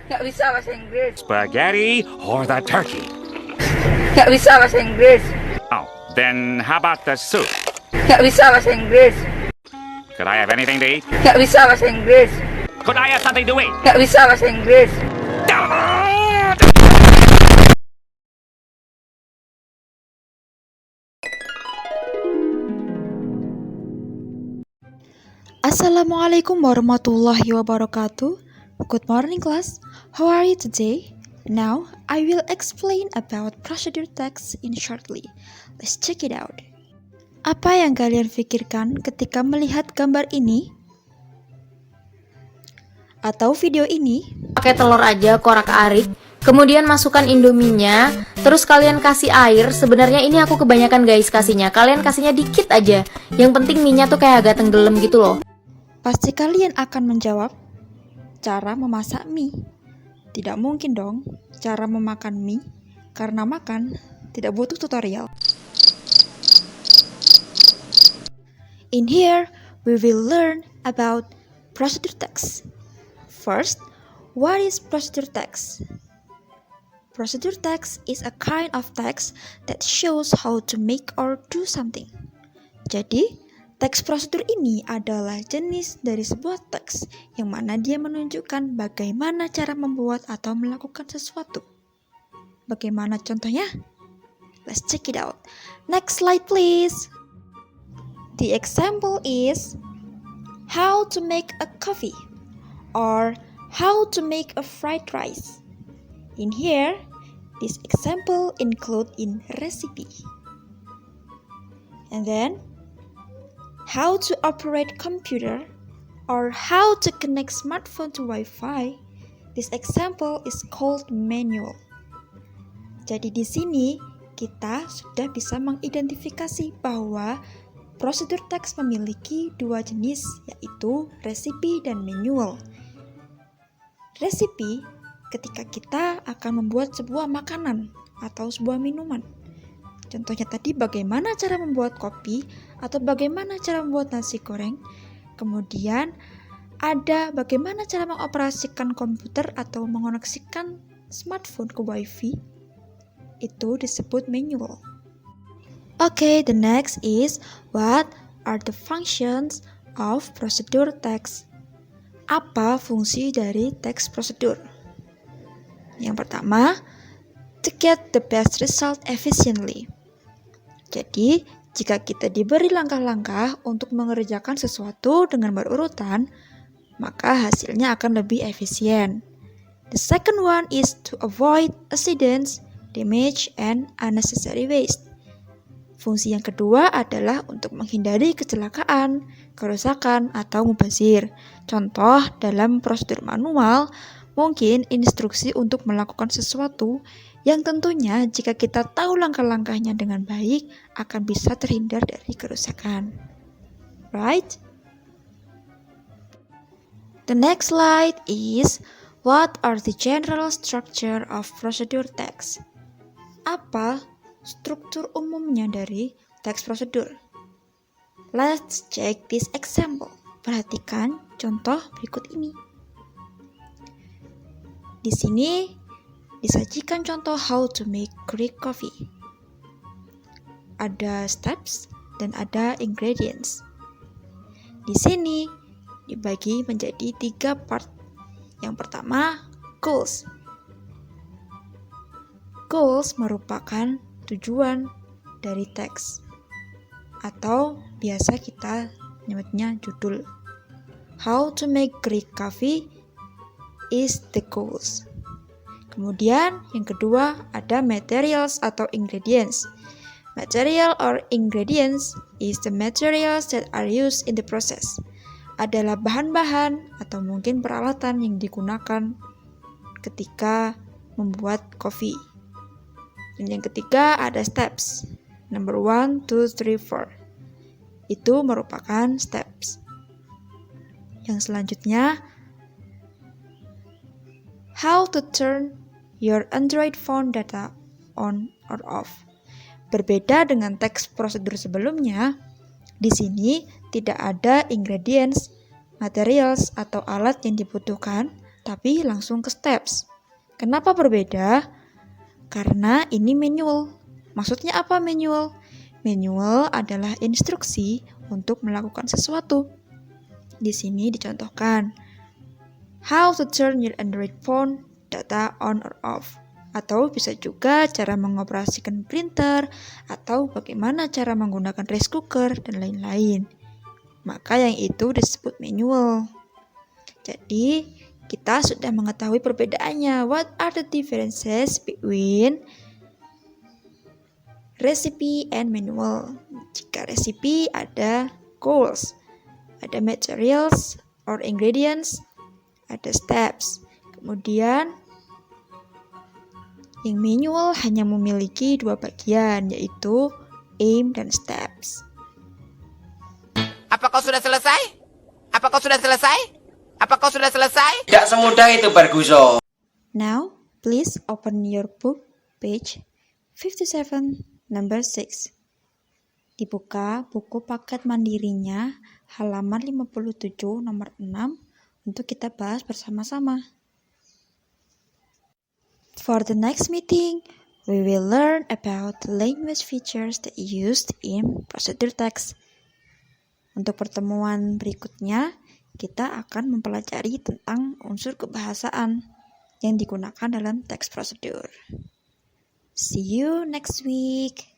Nggak bisa bahasa Inggris. Spaghetti or the turkey? Nggak bisa bahasa Inggris. Oh, then how about the soup? Nggak bisa bahasa Inggris. Could I have anything to eat? Nggak bisa bahasa Inggris. Could I have something to eat? Nggak bisa bahasa Inggris. Assalamualaikum warahmatullahi wabarakatuh. Good morning class. How are you today? Now I will explain about procedure text in shortly. Let's check it out. Apa yang kalian pikirkan ketika melihat gambar ini? Atau video ini? Pakai telur aja, korak-arik, kemudian masukkan indominya, terus kalian kasih air. Sebenarnya ini aku kebanyakan guys kasihnya, kalian kasihnya dikit aja. Yang penting minyak tuh kayak agak tenggelam gitu loh. Pasti kalian akan menjawab, cara memasak mie. Tidak mungkin dong, cara memakan mie, karena makan tidak butuh tutorial. In here, we will learn about procedure text. First, what is procedure text? Procedure text is a kind of text that shows how to make or do something. Jadi, teks prosedur ini adalah jenis dari sebuah teks yang mana dia menunjukkan bagaimana cara membuat atau melakukan sesuatu. Bagaimana contohnya? Let's check it out. Next slide please. The example is how to make a coffee or how to make a fried rice. In here, this example include in recipe. And then, how to operate computer or how to connect smartphone to Wi-Fi. This example is called manual. Jadi di sini kita sudah bisa mengidentifikasi bahwa prosedur teks memiliki dua jenis, yaitu recipe dan manual. Recipe ketika kita akan membuat sebuah makanan atau sebuah minuman. Contohnya tadi bagaimana cara membuat kopi atau bagaimana cara membuat nasi goreng. Kemudian ada bagaimana cara mengoperasikan komputer atau mengoneksikan smartphone ke Wi-Fi. Itu disebut manual. Okay, the next is what are the functions of procedure text? Apa fungsi dari teks prosedur? Yang pertama, to get the best result efficiently. Jadi, jika kita diberi langkah-langkah untuk mengerjakan sesuatu dengan berurutan, maka hasilnya akan lebih efisien. The second one is to avoid accidents, damage, and unnecessary waste. Fungsi yang kedua adalah untuk menghindari kecelakaan, kerusakan, atau mubazir. Contoh dalam prosedur manual, mungkin instruksi untuk melakukan sesuatu yang tentunya jika kita tahu langkah-langkahnya dengan baik akan bisa terhindar dari kerusakan. Right? The next slide is what are the general structure of procedure text? Apa struktur umumnya dari teks prosedur? Let's check this example. Perhatikan contoh berikut ini. Di sini disajikan contoh how to make Greek coffee. Ada steps dan ada ingredients. Di sini dibagi menjadi 3 part. Yang pertama, goals. Goals merupakan tujuan dari teks atau biasa kita nyebutnya judul. How to make Greek coffee is the goals. Kemudian yang kedua ada materials atau ingredients. Material or ingredients is the materials that are used in the process. Adalah bahan-bahan atau mungkin peralatan yang digunakan ketika membuat kopi. Dan yang ketiga ada steps. Number 1, 2, 3, 4. Itu merupakan steps. Yang selanjutnya, how to turn your Android phone data on or off. Berbeda dengan teks prosedur sebelumnya, di sini tidak ada ingredients, materials, atau alat yang dibutuhkan tapi langsung ke steps. Kenapa berbeda? Karena ini manual. Maksudnya apa manual? Manual adalah instruksi untuk melakukan sesuatu. Di sini dicontohkan, how to turn your Android phone data on or off. Atau bisa juga cara mengoperasikan printer, atau bagaimana cara menggunakan rice cooker, dan lain-lain. Maka yang itu disebut manual. Jadi, kita sudah mengetahui perbedaannya. What are the differences between recipe and manual? Jika recipe ada goals, ada materials or ingredients, ada steps. Kemudian yang manual hanya memiliki 2 bagian, yaitu aim dan steps. Apa kau sudah selesai? Apa kau sudah selesai? Apa kau sudah selesai? Tidak semudah itu, Barguso. Now, please open your book, page 57, number 6. Dibuka buku paket mandirinya, halaman 57, nomor 6, untuk kita bahas bersama-sama. For the next meeting, we will learn about the language features that used in procedure text. Untuk pertemuan berikutnya, kita akan mempelajari tentang unsur kebahasaan yang digunakan dalam teks prosedur. See you next week.